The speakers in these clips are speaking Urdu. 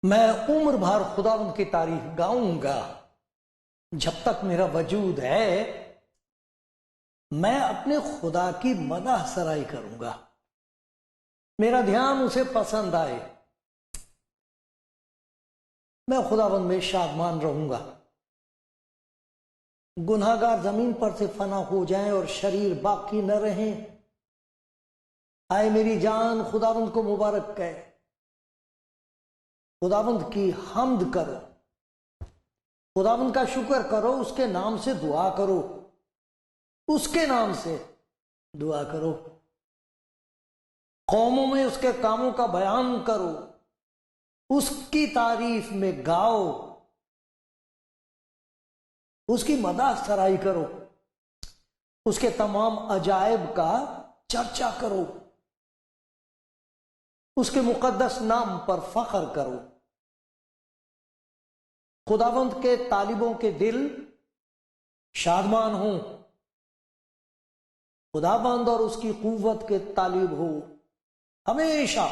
میں عمر بھر خداوند کی تعریف گاؤں گا جب تک میرا وجود ہے۔ میں اپنے خدا کی مدح سرائی کروں گا، میرا دھیان اسے پسند آئے۔ میں خداوند میں شادمان رہوں گا۔ گناہگار زمین پر سے فنا ہو جائیں اور شریر باقی نہ رہیں۔ آئے میری جان خداوند کو مبارک کہے، خداوند کی حمد کرو، خداوند کا شکر کرو، اس کے نام سے دعا کرو، اس کے نام سے دعا کرو۔ قوموں میں اس کے کاموں کا بیان کرو، اس کی تعریف میں گاؤ، اس کی مدح سرائی کرو، اس کے تمام عجائب کا چرچا کرو، اس کے مقدس نام پر فخر کرو۔ خداوند کے طالبوں کے دل شادمان ہوں، خداوند اور اس کی قوت کے طالب ہو، ہمیشہ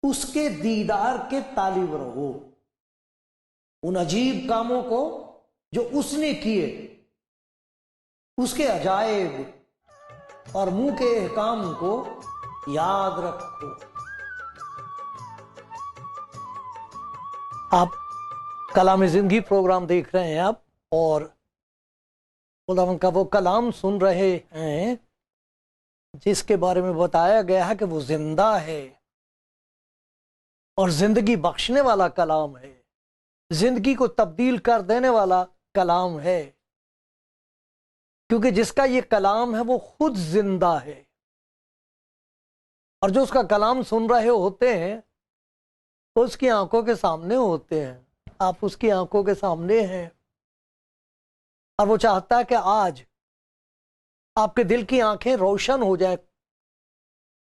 اس کے دیدار کے طالب رہو۔ ان عجیب کاموں کو جو اس نے کیے، اس کے عجائب اور منہ کے احکام کو یاد رکھو۔ آپ کلام زندگی پروگرام دیکھ رہے ہیں آپ، اور خداوند کا وہ کلام سن رہے ہیں جس کے بارے میں بتایا گیا ہے کہ وہ زندہ ہے اور زندگی بخشنے والا کلام ہے، زندگی کو تبدیل کر دینے والا کلام ہے، کیونکہ جس کا یہ کلام ہے وہ خود زندہ ہے، اور جو اس کا کلام سن رہے ہوتے ہیں وہ اس کی آنکھوں کے سامنے ہوتے ہیں، آپ اس کی آنکھوں کے سامنے ہیں، اور وہ چاہتا ہے کہ آج آپ کے دل کی آنکھیں روشن ہو جائیں،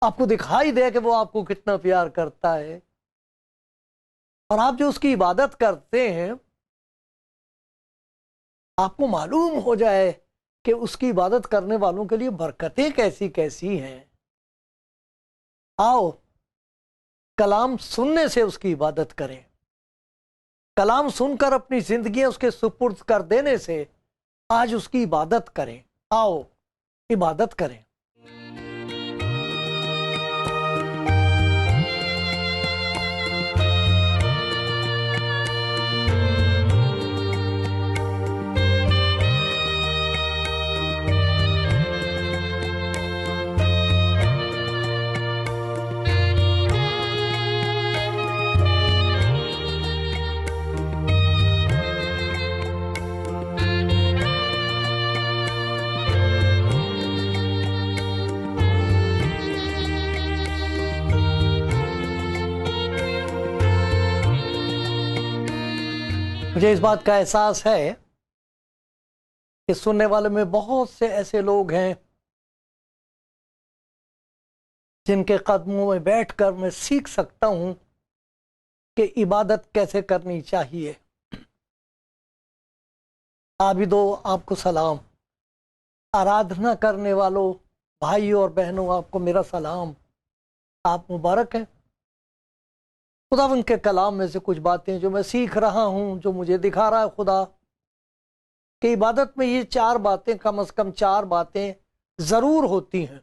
آپ کو دکھائی دے کہ وہ آپ کو کتنا پیار کرتا ہے، اور آپ جو اس کی عبادت کرتے ہیں آپ کو معلوم ہو جائے کہ اس کی عبادت کرنے والوں کے لیے برکتیں کیسی کیسی ہیں۔ آؤ کلام سننے سے اس کی عبادت کریں، کلام سن کر اپنی زندگیاں اس کے سپرد کر دینے سے آج اس کی عبادت کریں۔ آؤ عبادت کریں۔ مجھے اس بات کا احساس ہے کہ سننے والے میں بہت سے ایسے لوگ ہیں جن کے قدموں میں بیٹھ کر میں سیکھ سکتا ہوں کہ عبادت کیسے کرنی چاہیے۔ عابدو آپ کو سلام، آرادھنا کرنے والوں بھائیوں اور بہنوں آپ کو میرا سلام، آپ مبارک ہیں۔ خداوند کے کلام میں سے کچھ باتیں جو میں سیکھ رہا ہوں، جو مجھے دکھا رہا ہے خدا، کہ عبادت میں یہ 4 باتیں، کم از کم 4 باتیں ضرور ہوتی ہیں۔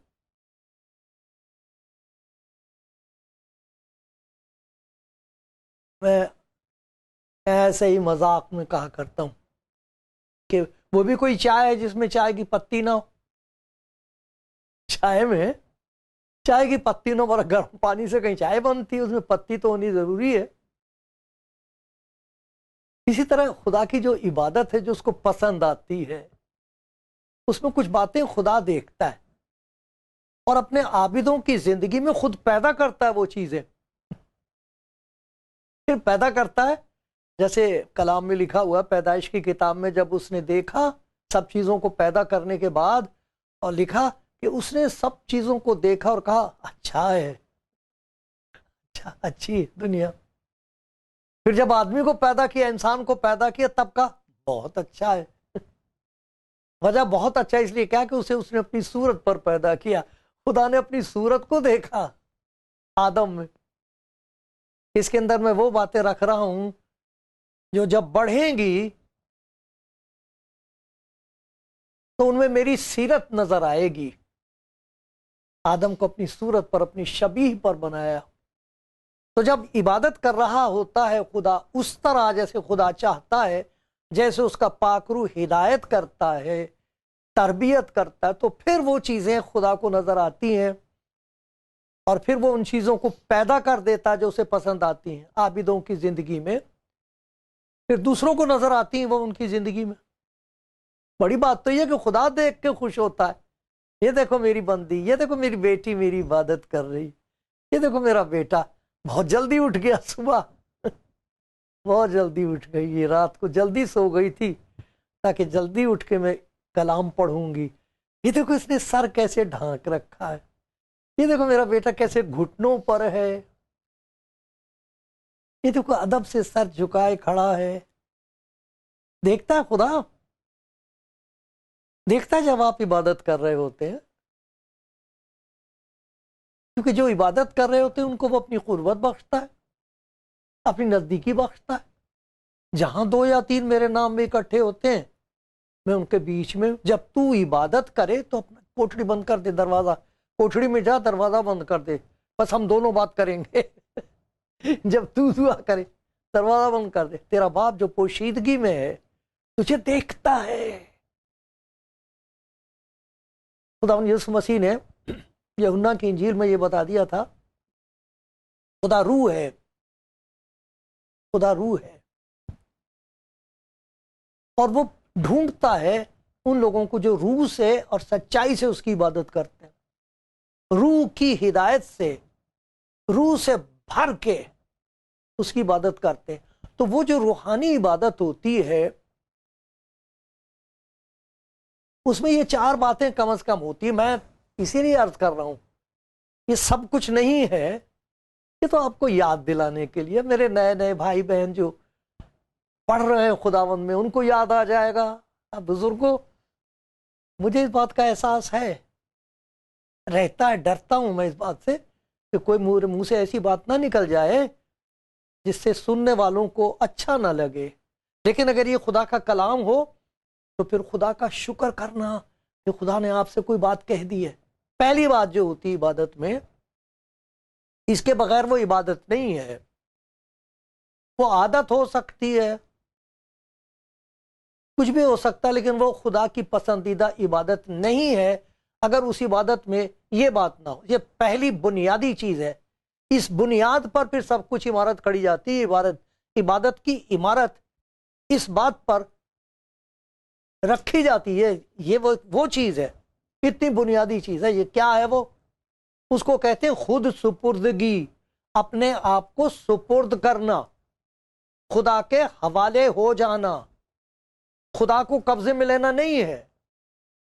میں ایسے ہی مذاق میں کہا کرتا ہوں کہ وہ بھی کوئی چائے ہے جس میں چائے کی پتی نہ ہو۔ چائے میں چائے کی پتی نہ ہو، اور گرم پانی سے کہیں چائے بنتی ہے، اس میں پتی تو ہونی ضروری ہے۔ اسی طرح خدا کی جو عبادت ہے، جو اس کو پسند آتی ہے، اس میں کچھ باتیں خدا دیکھتا ہے اور اپنے عابدوں کی زندگی میں خود پیدا کرتا ہے وہ چیزیں۔ پھر پیدا کرتا ہے، جیسے کلام میں لکھا ہوا پیدائش کی کتاب میں، جب اس نے دیکھا سب چیزوں کو پیدا کرنے کے بعد، اور لکھا کہ اس نے سب چیزوں کو دیکھا اور کہا اچھا ہے، اچھا اچھی ہے دنیا۔ پھر جب آدمی کو پیدا کیا، انسان کو پیدا کیا، تب کہا بہت اچھا ہے۔ وجہ بہت اچھا اس لیے کیا کہ اس نے اپنی صورت پر پیدا کیا۔ خدا نے اپنی صورت کو دیکھا آدم میں۔ اس کے اندر میں وہ باتیں رکھ رہا ہوں جو جب بڑھیں گی تو ان میں میری سیرت نظر آئے گی۔ آدم کو اپنی صورت پر، اپنی شبیہ پر بنایا۔ تو جب عبادت کر رہا ہوتا ہے خدا اس طرح جیسے خدا چاہتا ہے، جیسے اس کا پاک روح ہدایت کرتا ہے، تربیت کرتا ہے، تو پھر وہ چیزیں خدا کو نظر آتی ہیں، اور پھر وہ ان چیزوں کو پیدا کر دیتا ہے جو اسے پسند آتی ہیں عابدوں کی زندگی میں، پھر دوسروں کو نظر آتی ہیں وہ ان کی زندگی میں۔ بڑی بات تو یہ کہ خدا دیکھ کے خوش ہوتا ہے، یہ دیکھو میری بندی، یہ دیکھو میری بیٹی میری عبادت کر رہی، یہ دیکھو میرا بیٹا بہت جلدی اٹھ گیا صبح، بہت جلدی اٹھ گئی، یہ رات کو جلدی سو گئی تھی تاکہ جلدی اٹھ کے میں کلام پڑھوں گی، یہ دیکھو اس نے سر کیسے ڈھانک رکھا ہے، یہ دیکھو میرا بیٹا کیسے گھٹنوں پر ہے، یہ دیکھو ادب سے سر جھکائے کھڑا ہے۔ دیکھتا ہے خدا، دیکھتا ہے جب آپ عبادت کر رہے ہوتے ہیں، کیونکہ جو عبادت کر رہے ہوتے ہیں ان کو وہ اپنی قربت بخشتا ہے، اپنی نزدیکی بخشتا ہے۔ جہاں 2 یا 3 میرے نام میں اکٹھے ہوتے ہیں میں ان کے بیچ میں۔ جب تو عبادت کرے تو اپنا کوٹڑی بند کر دے، دروازہ کوٹڑی میں جا دروازہ بند کر دے، بس ہم دونوں بات کریں گے۔ جب تو دعا کرے دروازہ بند کر دے، تیرا باپ جو پوشیدگی میں ہے تجھے دیکھتا ہے۔ خدا یسوع مسیح نے یوحنا کی انجیل میں یہ بتا دیا تھا، خدا روح ہے، خدا روح ہے، اور وہ ڈھونڈتا ہے ان لوگوں کو جو روح سے اور سچائی سے اس کی عبادت کرتے ہیں، روح کی ہدایت سے، روح سے بھر کے اس کی عبادت کرتے ہیں۔ تو وہ جو روحانی عبادت ہوتی ہے اس میں یہ 4 باتیں کم از کم ہوتی ہیں۔ میں اسی لیے عرض کر رہا ہوں یہ سب کچھ نہیں ہے، یہ تو آپ کو یاد دلانے کے لیے، میرے نئے نئے بھائی بہن جو پڑھ رہے ہیں خداوند میں ان کو یاد آ جائے گا۔ بزرگوں، مجھے اس بات کا احساس ہے، رہتا ہے، ڈرتا ہوں میں اس بات سے کہ کوئی منہ سے ایسی بات نہ نکل جائے جس سے سننے والوں کو اچھا نہ لگے، لیکن اگر یہ خدا کا کلام ہو تو پھر خدا کا شکر کرنا کہ خدا نے آپ سے کوئی بات کہہ دی ہے۔ پہلی بات جو ہوتی ہے عبادت میں، اس کے بغیر وہ عبادت نہیں ہے، وہ عادت ہو سکتی ہے، کچھ بھی ہو سکتا ہے، لیکن وہ خدا کی پسندیدہ عبادت نہیں ہے اگر اس عبادت میں یہ بات نہ ہو۔ یہ پہلی بنیادی چیز ہے، اس بنیاد پر پھر سب کچھ عمارت کھڑی جاتی ہے۔ عبادت کی عمارت اس بات پر رکھی جاتی ہے، یہ وہ چیز ہے، اتنی بنیادی چیز ہے۔ یہ کیا ہے؟ وہ اس کو کہتے ہیں خود سپردگی، اپنے آپ کو سپرد کرنا، خدا کے حوالے ہو جانا، خدا کو قبضے میں لینا نہیں ہے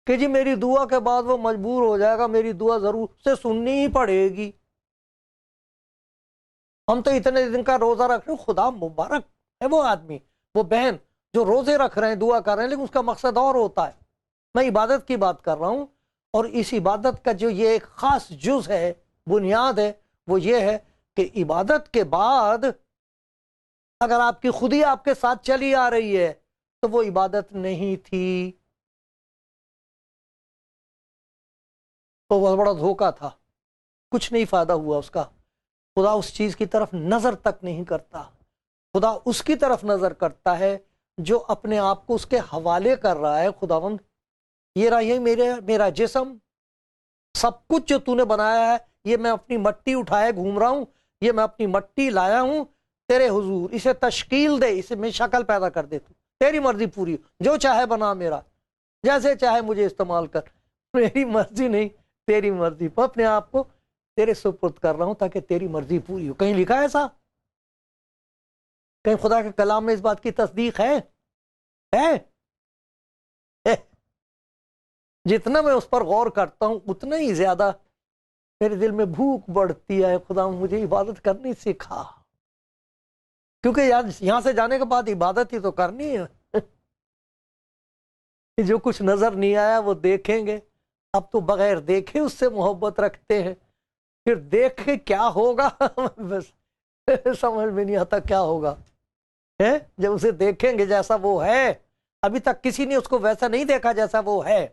کہ جی میری دعا کے بعد وہ مجبور ہو جائے گا، میری دعا ضرور سے سننی ہی پڑے گی۔ ہم تو اتنے دن کا روزہ رکھ رہے ہیں، خدا مبارک ہے وہ آدمی، وہ بہن جو روزے رکھ رہے ہیں، دعا کر رہے ہیں، لیکن اس کا مقصد اور ہوتا ہے۔ میں عبادت کی بات کر رہا ہوں، اور اس عبادت کا جو یہ ایک خاص جز ہے، بنیاد ہے، وہ یہ ہے کہ عبادت کے بعد اگر آپ کی خودی آپ کے ساتھ چلی آ رہی ہے تو وہ عبادت نہیں تھی، تو وہ بڑا دھوکہ تھا، کچھ نہیں فائدہ ہوا اس کا۔ خدا اس چیز کی طرف نظر تک نہیں کرتا، خدا اس کی طرف نظر کرتا ہے جو اپنے آپ کو اس کے حوالے کر رہا ہے۔ خداوند یہ رہا، یہ میرا جسم، سب کچھ جو تو نے بنایا ہے، یہ میں اپنی مٹی اٹھائے گھوم رہا ہوں، یہ میں اپنی مٹی لایا ہوں تیرے حضور، اسے تشکیل دے، اسے میں شکل پیدا کر دے، تو تیری مرضی پوری ہو، جو چاہے بنا میرا، جیسے چاہے مجھے استعمال کر، میری مرضی نہیں تیری مرضی، میں اپنے آپ کو تیرے سپرد کر رہا ہوں تاکہ تیری مرضی پوری ہو۔ کہیں لکھا ہے ایسا؟ کہیں خدا کے کلام میں اس بات کی تصدیق ہے؟ ہے؟ جتنا میں اس پر غور کرتا ہوں اتنا ہی زیادہ میرے دل میں بھوک بڑھتی ہے، خدا مجھے عبادت کرنی سکھا، کیونکہ یہاں سے جانے کے بعد عبادت ہی تو کرنی ہے۔ جو کچھ نظر نہیں آیا وہ دیکھیں گے، اب تو بغیر دیکھے اس سے محبت رکھتے ہیں، پھر دیکھے کیا ہوگا بس سمجھ میں نہیں آتا کیا ہوگا جب اسے دیکھیں گے جیسا وہ ہے۔ ابھی تک کسی نے اس کو ویسا نہیں دیکھا جیسا وہ ہے،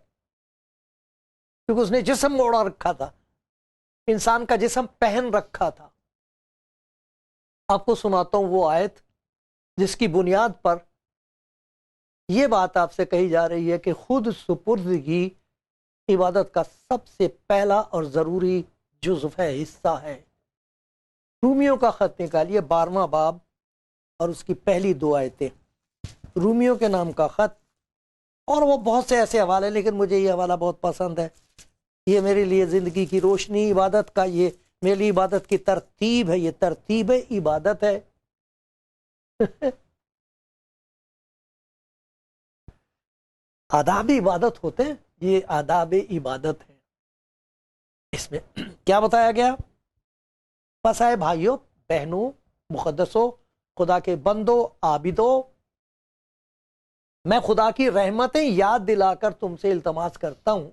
کیونکہ اس نے جسم اوڑا رکھا تھا، انسان کا جسم پہن رکھا تھا۔ آپ کو سناتا ہوں وہ آیت جس کی بنیاد پر یہ بات آپ سے کہی جا رہی ہے کہ خود سپردگی عبادت کا سب سے پہلا اور ضروری جزو ہے، حصہ ہے۔ رومیوں کا خط نکالیے 12واں باب اور اس کی پہلی 2 آیتیں، رومیوں کے نام کا خط، اور وہ بہت سے ایسے حوالے، لیکن مجھے یہ حوالہ بہت پسند ہے، یہ میرے لیے زندگی کی روشنی، عبادت کا، یہ میرے لیے عبادت کی ترتیب ہے، یہ ترتیب عبادت ہے۔ آداب عبادت ہوتے ہیں، یہ آداب عبادت ہے۔ اس میں کیا بتایا گیا؟ پس اے بھائیوں بہنوں مقدسوں خدا کے بندو عابدو، میں خدا کی رحمتیں یاد دلا کر تم سے التماس کرتا ہوں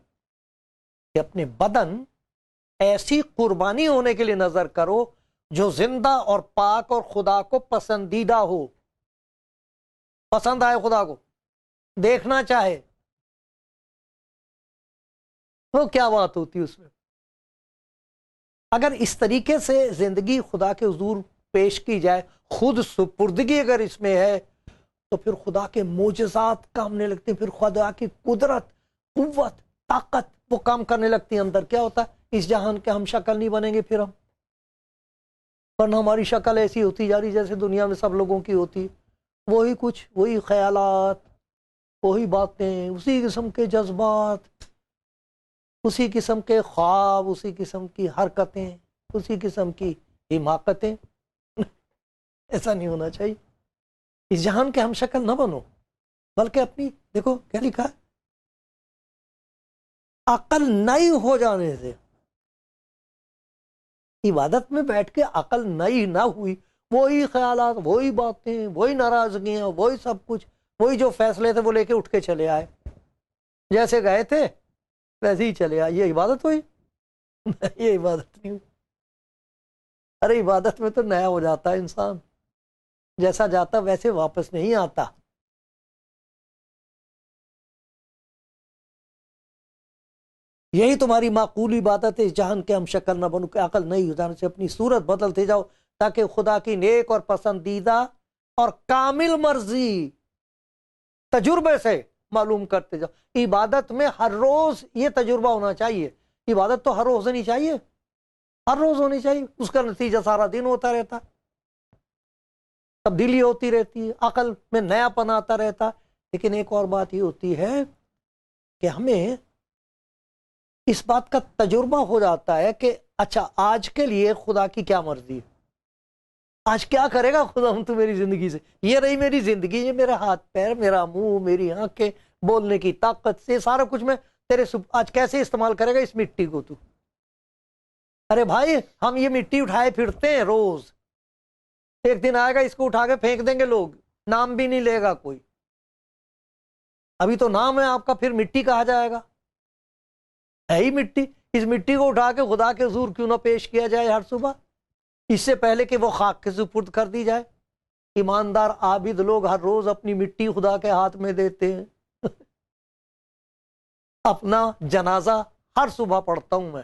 کہ اپنے بدن ایسی قربانی ہونے کے لیے نظر کرو جو زندہ اور پاک اور خدا کو پسندیدہ ہو، پسند آئے، خدا کو دیکھنا چاہے، وہ کیا بات ہوتی اس میں؟ اگر اس طریقے سے زندگی خدا کے حضور پیش کی جائے، خود سپردگی اگر اس میں ہے، تو پھر خدا کے معجزات کامنے لگتے ہیں، پھر خدا کی قدرت، قوت، طاقت وہ کام کرنے لگتی ہے اندر۔ کیا ہوتا ہے؟ اس جہان کے ہم شکل نہیں بنیں گے پھر ہم، ورنہ ہماری شکل ایسی ہوتی جا رہی جیسے دنیا میں سب لوگوں کی ہوتی، وہی کچھ، وہی خیالات، وہی باتیں، اسی قسم کے جذبات، اسی قسم کے خواب، اسی قسم کی حرکتیں، اسی قسم کی حماقتیں۔ ایسا نہیں ہونا چاہیے۔ اس جہان کے ہم شکل نہ بنو، بلکہ اپنی، دیکھو کیا لکھا ہے، عقل نئی ہو جانے سے۔ عبادت میں بیٹھ کے عقل نئی نہ ہوئی، وہی خیالات، وہی باتیں، وہی ناراضگیاں، وہی سب کچھ، وہی جو فیصلے تھے وہ لے کے اٹھ کے چلے آئے، جیسے گئے تھے ویسے ہی چلے آئے۔ یہ عبادت ہوئی؟ یہ عبادت نہیں ہوئی۔ ارے عبادت میں تو نیا ہو جاتا ہے انسان، جیسا جاتا ویسے واپس نہیں آتا۔ یہی تمہاری معقول عبادت ہے، اس جہان کے ہم شکل نہ بنو کہ عقل نہیں ہو جانے سے اپنی صورت بدلتے جاؤ، تاکہ خدا کی نیک اور پسندیدہ اور کامل مرضی تجربے سے معلوم کرتے جاؤ۔ عبادت میں ہر روز یہ تجربہ ہونا چاہیے، عبادت تو ہر روز ہونی چاہیے، ہر روز ہونی چاہیے، اس کا نتیجہ سارا دن ہوتا رہتا، تبدیلی ہوتی رہتی ہے، عقل میں نیا پن آتا رہتا۔ لیکن ایک اور بات یہ ہوتی ہے کہ ہمیں اس بات کا تجربہ ہو جاتا ہے کہ اچھا آج کے لیے خدا کی کیا مرضی ہے، آج کیا کرے گا خدا ہم تو میری زندگی سے، یہ رہی میری زندگی، یہ میرے ہاتھ پیر، میرا منہ، میری آنکھیں، بولنے کی طاقت سے سارا کچھ میں تیرے آج کیسے استعمال کرے گا اس مٹی کو تو؟ ارے بھائی ہم یہ مٹی اٹھائے پھرتے ہیں روز، ایک دن آئے گا اس کو اٹھا کے پھینک دیں گے لوگ، نام بھی نہیں لے گا کوئی، ابھی تو نام ہے آپ کا، پھر مٹی کہا جائے گا، ہے ہی مٹی۔ اس مٹی کو اٹھا کے خدا کے حضور کیوں نہ پیش کیا جائے ہر صبح، اس سے پہلے کہ وہ خاک کے سپرد کر دی جائے۔ ایماندار عابد لوگ ہر روز اپنی مٹی خدا کے ہاتھ میں دیتے ہیں۔ اپنا جنازہ ہر صبح پڑھتا ہوں میں،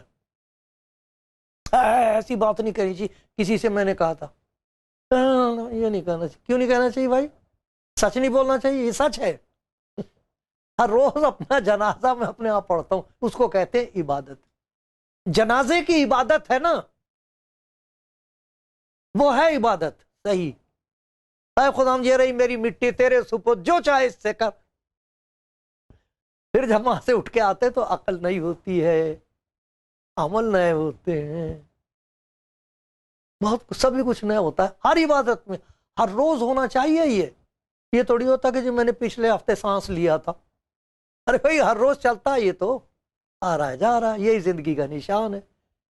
ایسی بات نہیں کرنی چاہیے، کسی سے میں نے کہا تھا یہ نہیں کہنا چاہیے۔ کیوں نہیں کہنا چاہیے بھائی؟ سچ نہیں بولنا چاہیے، یہ سچ ہے۔ ہر روز اپنا جنازہ میں اپنے آپ پڑھتا ہوں، اس کو کہتے ہیں عبادت۔ جنازے کی عبادت ہے نا، وہ ہے عبادت صحیح۔ اے خدا یہ رہی میری مٹی تیرے سپرد، جو چاہے اس سے کر۔ پھر جب وہاں سے اٹھ کے آتے تو عقل نہیں ہوتی ہے، عمل نئے ہوتے ہیں، بہت سبھی کچھ نیا ہوتا ہے ہر عبادت میں۔ ہر روز ہونا چاہیے یہ تھوڑی ہوتا کہ جی میں نے پچھلے ہفتے سانس لیا تھا. ارے بھائی ہر روز چلتا ہے، یہ تو آ رہا ہے جا رہا ہے، یہی زندگی کا نشان ہے.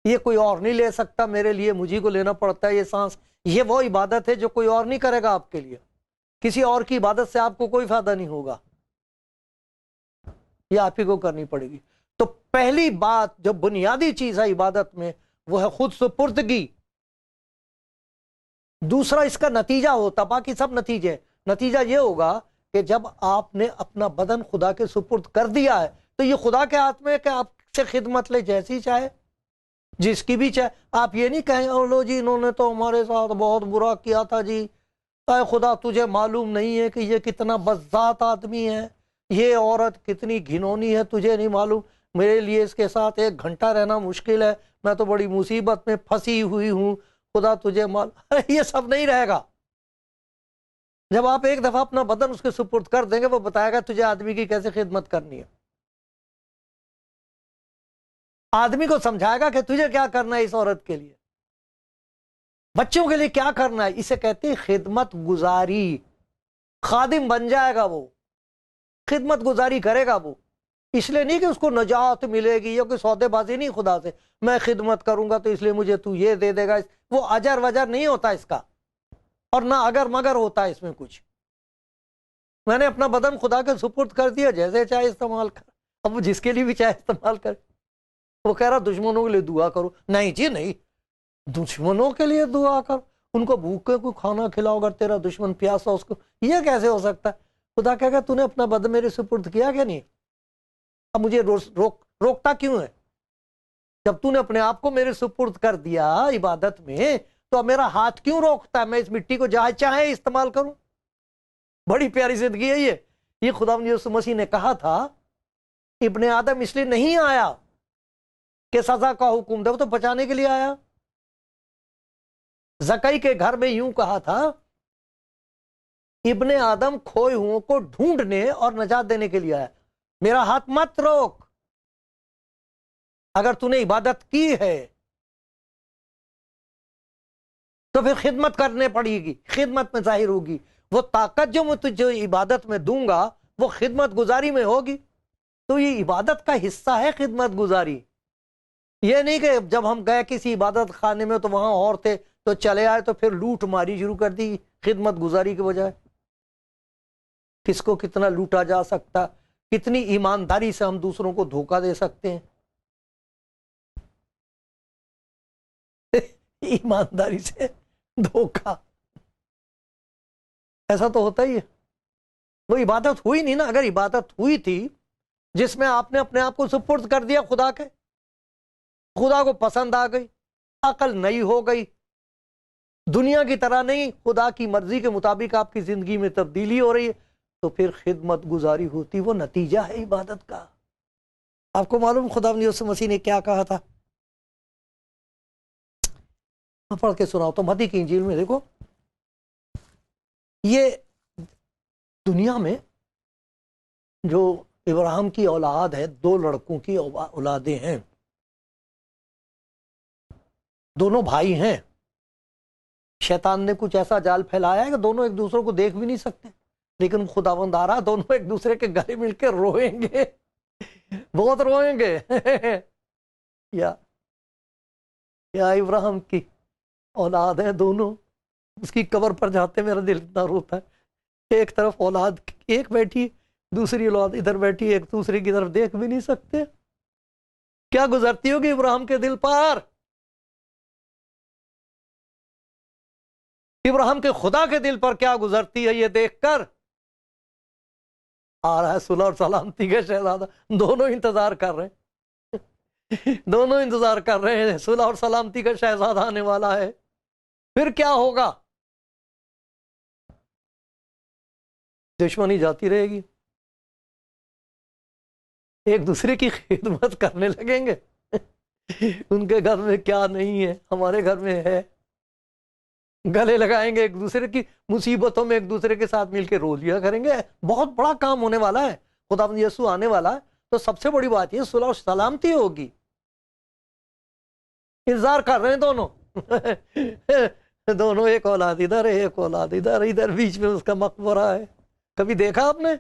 یہ کوئی اور نہیں لے سکتا میرے لیے، مجھے کو لینا پڑتا ہے یہ سانس. یہ وہ عبادت ہے جو کوئی اور نہیں کرے گا آپ کے لیے. کسی اور کی عبادت سے آپ کو کوئی فائدہ نہیں ہوگا، یہ آپ ہی کو کرنی پڑے گی. تو پہلی بات جو بنیادی چیز ہے عبادت میں وہ ہے خود سپردگی. دوسرا اس کا نتیجہ ہوتا، باقی سب نتیجے، نتیجہ یہ ہوگا کہ جب آپ نے اپنا بدن خدا کے سپرد کر دیا ہے تو یہ خدا کے ہاتھ میں ہے کہ آپ سے خدمت لے جیسی چاہے، جس کی بھی چاہے. آپ یہ نہیں کہیں او لو جی انہوں نے تو ہمارے ساتھ بہت برا کیا تھا جی، اے خدا تجھے معلوم نہیں ہے کہ یہ کتنا بذات آدمی ہے، یہ عورت کتنی گھنونی ہے، تجھے نہیں معلوم، میرے لیے اس کے ساتھ 1 گھنٹہ رہنا مشکل ہے، میں تو بڑی مصیبت میں پھنسی ہوئی ہوں، خدا تجھے معلوم. یہ سب نہیں رہے گا. جب آپ ایک دفعہ اپنا بدن اس کے سپرد کر دیں گے وہ بتائے گا تجھے آدمی کی کیسے خدمت کرنی ہے. آدمی کو سمجھائے گا کہ تجھے کیا کرنا ہے اس عورت کے لیے، بچوں کے لیے کیا کرنا ہے. اسے کہتے ہیں خدمت گزاری. خادم بن جائے گا وہ، خدمت گزاری کرے گا وہ. اس لیے نہیں کہ اس کو نجات ملے گی یا کوئی سودے بازی نہیں خدا سے، میں خدمت کروں گا تو اس لیے مجھے تو یہ دے دے گا. وہ اجر وجر نہیں ہوتا اس کا، اور نہ اگر مگر ہوتا ہے اس میں کچھ. میں نے اپنا بدن خدا کے سپرد کر دیا، جیسے چاہے استعمال کر. اب وہ جس کے لیے بھی چاہے استعمال کر. وہ کہہ رہا دشمنوں کے لیے دعا کرو، نہیں جی نہیں، دشمنوں کے لیے دعا کر، ان کو بھوکے کو کھانا کھلاؤ، اگر تیرا دشمن پیاسا اس کو. یہ کیسے ہو سکتا ہے؟ خدا کہے گا تو نے اپنا بدن میرے سپرد کیا کہ نہیں؟ اب مجھے روکتا کیوں ہے؟ جب تو نے اپنے آپ کو میرے سپرد کر دیا عبادت میں تو اب میرا ہاتھ کیوں روکتا ہے؟ میں اس مٹی کو جہاں چاہے استعمال کروں. بڑی پیاری زندگی ہے یہ خداوند یسوع مسیح نے کہا تھا ابن آدم اس لیے نہیں آیا کہ سزا کا حکم دے، وہ تو بچانے کے لیے آیا. زکئی کے گھر میں یوں کہا تھا ابن آدم کھوئے ہوں کو ڈھونڈنے اور نجات دینے کے لیے آیا. میرا ہاتھ مت روک. اگر تو نے عبادت کی ہے تو پھر خدمت کرنے پڑے گی، خدمت میں ظاہر ہوگی. وہ طاقت جو میں تجھے عبادت میں دوں گا وہ خدمت گزاری میں ہوگی. تو یہ عبادت کا حصہ ہے خدمت گزاری. یہ نہیں کہ جب ہم گئے کسی عبادت خانے میں تو وہاں اور تھے تو چلے آئے تو پھر لوٹ ماری شروع کر دی خدمت گزاری کے بجائے. کس کو کتنا لوٹا جا سکتا، کتنی ایمانداری سے ہم دوسروں کو دھوکہ دے سکتے ہیں. ایمانداری سے دھوکہ، ایسا تو ہوتا ہی ہے. وہ عبادت ہوئی نہیں نا. اگر عبادت ہوئی تھی جس میں آپ نے اپنے آپ کو سپرد کر دیا خدا کے، خدا کو پسند آ گئی، عقل نئی ہو گئی، دنیا کی طرح نہیں، خدا کی مرضی کے مطابق آپ کی زندگی میں تبدیلی ہو رہی ہے، تو پھر خدمت گزاری ہوتی. وہ نتیجہ ہے عبادت کا. آپ کو معلوم خداوند یسوع مسیح نے کیا کہا تھا؟ میں پڑھ کے سناؤ تو متی کی انجیل میں دیکھو، یہ دنیا میں جو ابراہیم کی اولاد ہے، 2 لڑکوں کی اولادیں ہیں، دونوں بھائی ہیں. شیطان نے کچھ ایسا جال پھیلایا ہے کہ دونوں ایک دوسرے کو دیکھ بھی نہیں سکتے، لیکن خداوند آ رہا، دونوں ایک دوسرے کے گلے مل کے روئیں گے، بہت روئیں گے. یا ابراہیم کی اولاد ہیں دونوں، اس کی قبر پر جاتے میرا دل اتنا روتا ہے. ایک طرف اولاد ایک بیٹھی، دوسری اولاد ادھر بیٹھی، ایک دوسرے کی طرف دیکھ بھی نہیں سکتے. کیا گزرتی ہوگی ابراہیم کے دل پر؟ ابراہیم کے خدا کے دل پر کیا گزرتی ہے یہ دیکھ کر. آ رہا ہے صلح اور سلامتی کا شہزادہ. دونوں انتظار کر رہے ہیں، دونوں انتظار کر رہے ہیں، صلح اور سلامتی کا شہزادہ آنے والا ہے. پھر کیا ہوگا؟ دشمنی جاتی رہے گی، ایک دوسرے کی خدمت کرنے لگیں گے. ان کے گھر میں کیا نہیں ہے ہمارے گھر میں ہے. گلے لگائیں گے ایک دوسرے کی مصیبتوں میں، ایک دوسرے کے ساتھ مل کے رو لیا کریں گے. بہت بڑا کام ہونے والا ہے. خداوند یسوع آنے والا ہے تو سب سے بڑی بات یہ صلح و سلامتی ہوگی. انتظار کر رہے ہیں دونوں. دونوں ایک اولاد ادھر ہے ایک اولاد ادھر، ادھر بیچ میں اس کا مقبرہ ہے. کبھی دیکھا آپ نے؟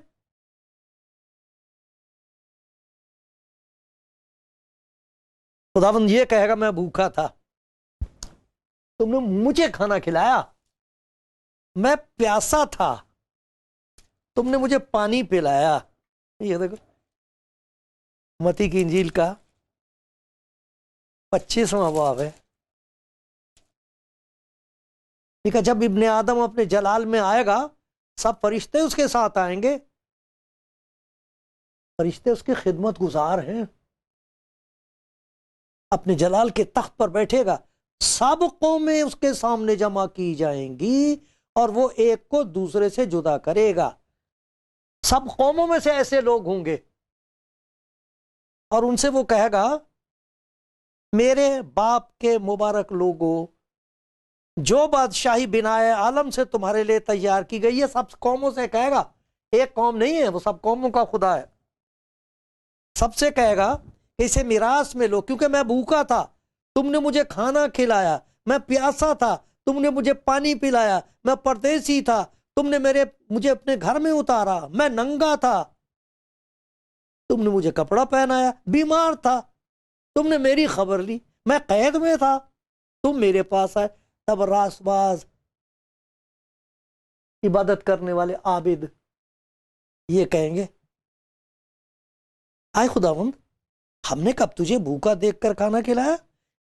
خداوند یہ کہے گا میں بھوکا تھا، تم نے مجھے کھانا کھلایا. میں پیاسا تھا، تم نے مجھے پانی پلایا. یہ دیکھو متی کی انجیل کا 25واں باب ہے. دیکھا جب ابن آدم اپنے جلال میں آئے گا، سب فرشتے اس کے ساتھ آئیں گے. فرشتے اس کی خدمت گزار ہیں. اپنے جلال کے تخت پر بیٹھے گا، سب قومیں اس کے سامنے جمع کی جائیں گی اور وہ ایک کو دوسرے سے جدا کرے گا. سب قوموں میں سے ایسے لوگ ہوں گے اور ان سے وہ کہے گا میرے باپ کے مبارک لوگوں، جو بادشاہی بنائے عالم سے تمہارے لیے تیار کی گئی ہے. سب قوموں سے کہے گا، ایک قوم نہیں ہے، وہ سب قوموں کا خدا ہے. سب سے کہے گا کہ اسے میراث میں لو، کیونکہ میں بھوکا تھا تم نے مجھے کھانا کھلایا، میں پیاسا تھا تم نے مجھے پانی پلایا، میں پردیسی تھا تم نے مجھے اپنے گھر میں اتارا، میں ننگا تھا تم نے مجھے کپڑا پہنایا، بیمار تھا تم نے میری خبر لی، میں قید میں تھا تم میرے پاس آئے. تب راس باز عبادت کرنے والے عابد یہ کہیں گے آئے خداوند، ہم نے کب تجھے بھوکا دیکھ کر کھانا کھلایا،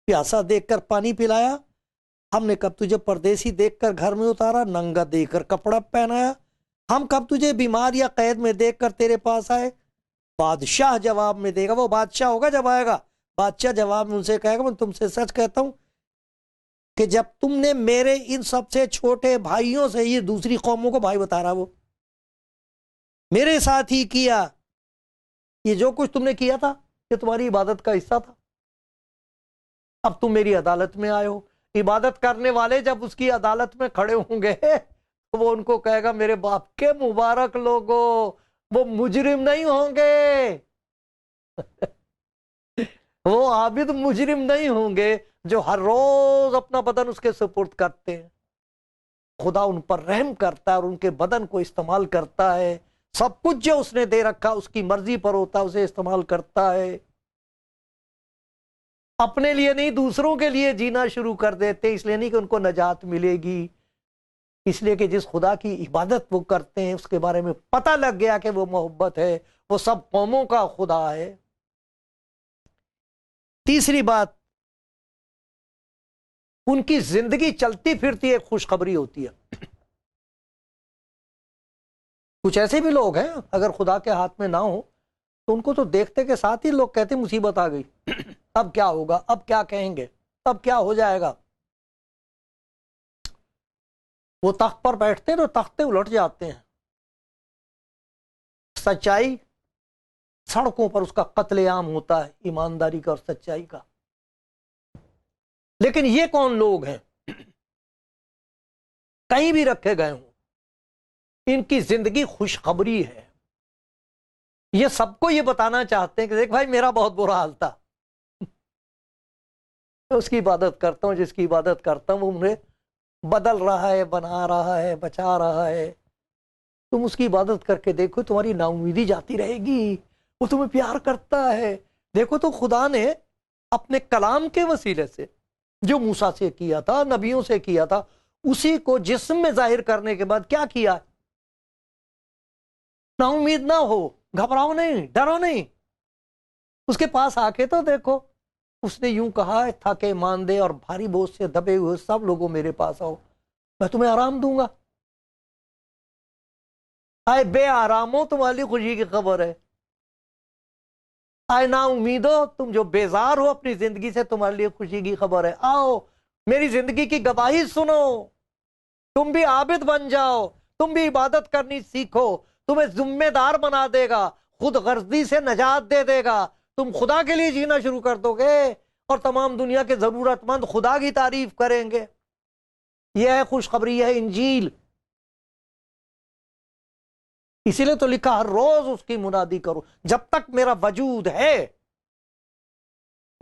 پیاسا دیکھ کر پانی پلایا؟ ہم نے کب تجھے پردیسی دیکھ کر گھر میں اتارا، ننگا دیکھ کر کپڑا پہنایا؟ ہم کب تجھے بیمار یا قید میں دیکھ کر تیرے پاس آئے؟ بادشاہ جواب میں دے گا، وہ بادشاہ ہوگا جب آئے گا، بادشاہ جواب میں ان سے کہے گا میں تم سے سچ کہتا ہوں کہ جب تم نے میرے ان سب سے چھوٹے بھائیوں سے، یہ دوسری قوموں کو بھائی بتا رہا، وہ میرے ساتھ ہی کیا، یہ جو کچھ تم نے کیا تھا یہ تمہاری عبادت کا حصہ تھا، اب تم میری عدالت میں آئے ہو. عبادت کرنے والے جب اس کی عدالت میں کھڑے ہوں گے تو وہ ان کو کہے گا میرے باپ کے مبارک لوگوں، وہ مجرم نہیں ہوں گے وہ عابد مجرم نہیں ہوں گے جو ہر روز اپنا بدن اس کے سپرد کرتے ہیں. خدا ان پر رحم کرتا ہے اور ان کے بدن کو استعمال کرتا ہے. سب کچھ جو اس نے دے رکھا اس کی مرضی پر ہوتا ہے، اسے استعمال کرتا ہے. اپنے لیے نہیں دوسروں کے لیے جینا شروع کر دیتے، اس لیے نہیں کہ ان کو نجات ملے گی، اس لیے کہ جس خدا کی عبادت وہ کرتے ہیں اس کے بارے میں پتہ لگ گیا کہ وہ محبت ہے، وہ سب قوموں کا خدا ہے. تیسری بات، ان کی زندگی چلتی پھرتی ایک خوشخبری ہوتی ہے. کچھ ایسے بھی لوگ ہیں اگر خدا کے ہاتھ میں نہ ہو تو ان کو تو دیکھتے کے ساتھ ہی لوگ کہتے مصیبت آ گئی، اب کیا ہوگا، اب کیا کہیں گے، اب کیا ہو جائے گا. وہ تخت پر بیٹھتے ہیں تو تختے الٹ جاتے ہیں. سچائی سڑکوں پر اس کا قتل عام ہوتا ہے، ایمانداری کا اور سچائی کا. لیکن یہ کون لوگ ہیں کہیں بھی رکھے گئے ہوں، ان کی زندگی خوشخبری ہے. یہ سب کو یہ بتانا چاہتے ہیں کہ دیکھ بھائی میرا بہت برا حال تھا، اس کی عبادت کرتا ہوں، جس کی عبادت کرتا ہوں وہ مجھے بدل رہا ہے، بنا رہا ہے، بچا رہا ہے. تم اس کی عبادت کر کے دیکھو تمہاری نا امیدی جاتی رہے گی، وہ تمہیں پیار کرتا ہے. دیکھو تو خدا نے اپنے کلام کے وسیلے سے جو موسیٰ سے کیا تھا، نبیوں سے کیا تھا، اسی کو جسم میں ظاہر کرنے کے بعد کیا کیا. نا امید نہ ہو، گھبراؤ نہیں، ڈرو نہیں، اس کے پاس آ کے تو دیکھو. اس نے یوں کہا تھکے ماندے اور بھاری بوجھ سے دبے ہوئے سب لوگوں میرے پاس آؤ، میں تمہیں آرام دوں گا. آئے بے آراموں تمہاری خوشی کی خبر ہے، آئے نا امیدو تم جو بیزار ہو اپنی زندگی سے تمہارے لیے خوشی کی خبر ہے. آؤ میری زندگی کی گواہی سنو، تم بھی عابد بن جاؤ، تم بھی عبادت کرنی سیکھو، تمہیں ذمہ دار بنا دے گا، خود غرضی سے نجات دے دے گا، تم خدا کے لیے جینا شروع کر دو گے اور تمام دنیا کے ضرورت مند خدا کی تعریف کریں گے. یہ ہے خوشخبری، یہ ہے انجیل. اسی لیے تو لکھا ہر روز اس کی منادی کرو. جب تک میرا وجود ہے،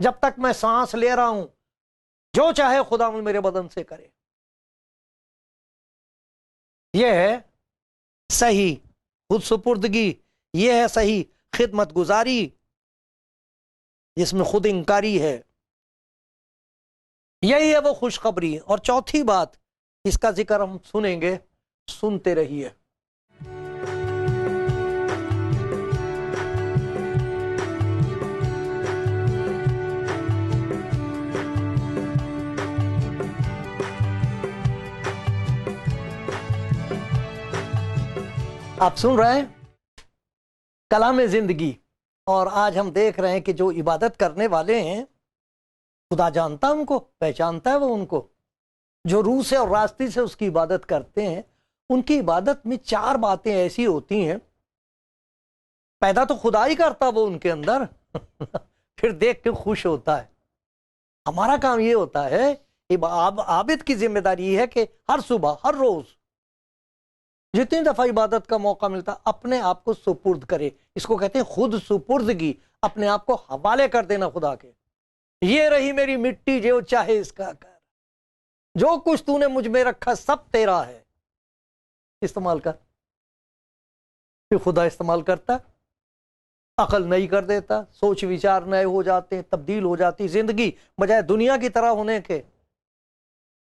جب تک میں سانس لے رہا ہوں، جو چاہے خدا میرے بدن سے کرے. یہ ہے صحیح خود سپردگی، یہ ہے صحیح خدمت گزاری جس میں خود انکاری ہے، یہی ہے وہ خوشخبری۔ اور چوتھی بات، اس کا ذکر ہم سنیں گے، سنتے رہیے۔ آپ سن رہے ہیں کلام زندگی، اور آج ہم دیکھ رہے ہیں کہ جو عبادت کرنے والے ہیں خدا جانتا ہے ان کو، پہچانتا ہے وہ ان کو، جو روح سے اور راستی سے اس کی عبادت کرتے ہیں۔ ان کی عبادت میں چار باتیں ایسی ہوتی ہیں، پیدا تو خدا ہی کرتا وہ ان کے اندر پھر دیکھ کے خوش ہوتا ہے۔ ہمارا کام یہ ہوتا ہے، عابد کی ذمہ داری یہ ہے کہ ہر صبح ہر روز جتنی دفعہ عبادت کا موقع ملتا اپنے آپ کو سپرد کرے۔ اس کو کہتے ہیں خود سپردگی، اپنے آپ کو حوالے کر دینا خدا کے۔ یہ رہی میری مٹی، جو چاہے اس کا کر، جو کچھ تو نے مجھ میں رکھا سب تیرا ہے، استعمال کر۔ پھر خدا استعمال کرتا، عقل نئی کر دیتا، سوچ وچار نئے ہو جاتے ہیں، تبدیل ہو جاتی زندگی، بجائے دنیا کی طرح ہونے کے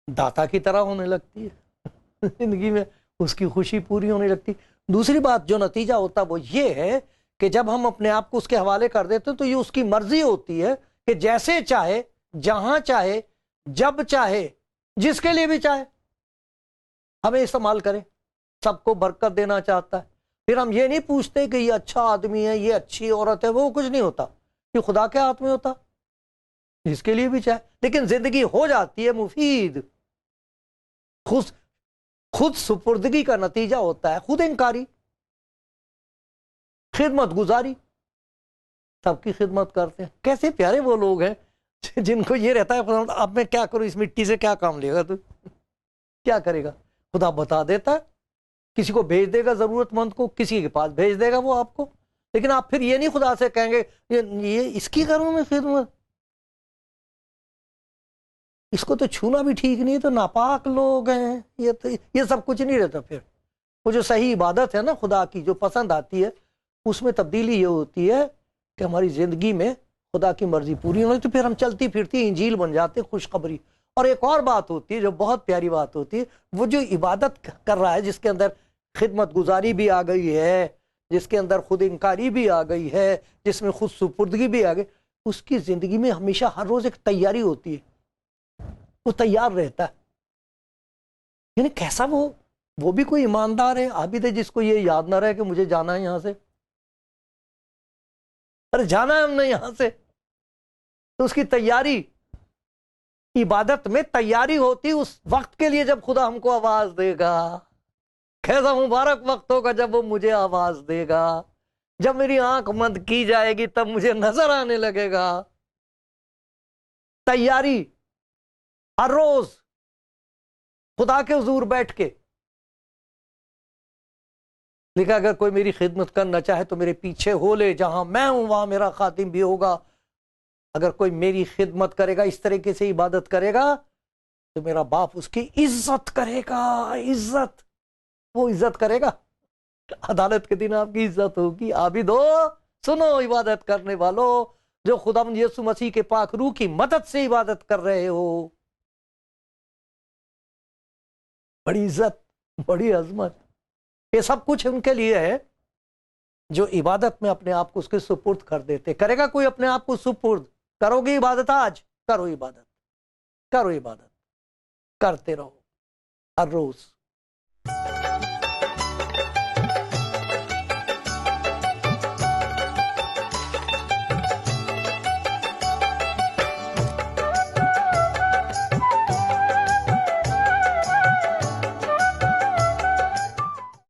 داتا کی طرح ہونے لگتی ہے زندگی میں اس کی خوشی پوری ہونے لگتی۔ دوسری بات جو نتیجہ ہوتا وہ یہ ہے کہ جب ہم اپنے آپ کو اس کے حوالے کر دیتے ہیں تو یہ اس کی مرضی ہوتی ہے کہ جیسے چاہے، جہاں چاہے، جب چاہے، جس کے لیے بھی چاہے ہمیں استعمال کرے۔ سب کو برکت دینا چاہتا ہے۔ پھر ہم یہ نہیں پوچھتے کہ یہ اچھا آدمی ہے، یہ اچھی عورت ہے، وہ کچھ نہیں ہوتا، یہ خدا کے ہاتھ میں ہوتا، جس کے لیے بھی چاہے۔ لیکن زندگی ہو جاتی ہے مفید۔ خود سپردگی کا نتیجہ ہوتا ہے خود انکاری، خدمت گزاری، سب کی خدمت کرتے ہیں۔ کیسے پیارے وہ لوگ ہیں جن کو یہ رہتا ہے اب میں کیا کروں، اس مٹی سے کیا کام لے گا تو کیا کرے گا؟ خدا بتا دیتا ہے، کسی کو بھیج دے گا ضرورت مند کو، کسی کے پاس بھیج دے گا وہ آپ کو۔ لیکن آپ پھر یہ نہیں خدا سے کہیں گے یہ اس کی کروں میں خدمت، اس کو تو چھونا بھی ٹھیک نہیں، تو ناپاک لوگ ہیں، یہ سب کچھ نہیں رہتا۔ پھر وہ جو صحیح عبادت ہے نا خدا کی، جو پسند آتی ہے، اس میں تبدیلی یہ ہوتی ہے کہ ہماری زندگی میں خدا کی مرضی پوری ہوتی، تو پھر ہم چلتی پھرتی انجیل بن جاتے، خوشخبری۔ اور ایک اور بات ہوتی ہے جو بہت پیاری بات ہوتی ہے، وہ جو عبادت کر رہا ہے، جس کے اندر خدمت گزاری بھی آ گئی ہے، جس کے اندر خود انکاری بھی آ گئی ہے، جس میں خود سپردگی بھی آ گئی، اس کی زندگی میں ہمیشہ ہر روز ایک تیاری ہوتی ہے، وہ تیار رہتا ہے۔ یعنی کیسا وہ بھی کوئی ایماندار ہے، عابد ہے، جس کو یہ یاد نہ رہے کہ مجھے جانا ہے یہاں سے، ارے جانا ہے ہم نے یہاں سے، تو اس کی تیاری، عبادت میں تیاری ہوتی اس وقت کے لیے جب خدا ہم کو آواز دے گا۔ کیسا مبارک وقت ہوگا جب وہ مجھے آواز دے گا، جب میری آنکھ بند کی جائے گی تب مجھے نظر آنے لگے گا۔ تیاری ہر روز خدا کے حضور بیٹھ کے لکھا، اگر کوئی میری خدمت کرنا چاہے تو میرے پیچھے ہو لے، جہاں میں ہوں وہاں میرا خادم بھی ہوگا۔ اگر کوئی میری خدمت کرے گا، اس طریقے سے عبادت کرے گا، تو میرا باپ اس کی عزت کرے گا۔ عزت، وہ عزت کرے گا، عدالت کے دن آپ کی عزت ہوگی۔ عابدو سنو، عبادت کرنے والوں جو خدا یسوع مسیح کے پاک روح کی مدد سے عبادت کر رہے ہو، بڑی عزت، بڑی عظمت، یہ سب کچھ ان کے لیے ہے جو عبادت میں اپنے آپ کو اس کے سپرد کر دیتے۔ کرے گا کوئی اپنے آپ کو سپرد؟ کرو گی عبادت آج؟ کرو عبادت، کرو عبادت، کرتے رہو ہر روز۔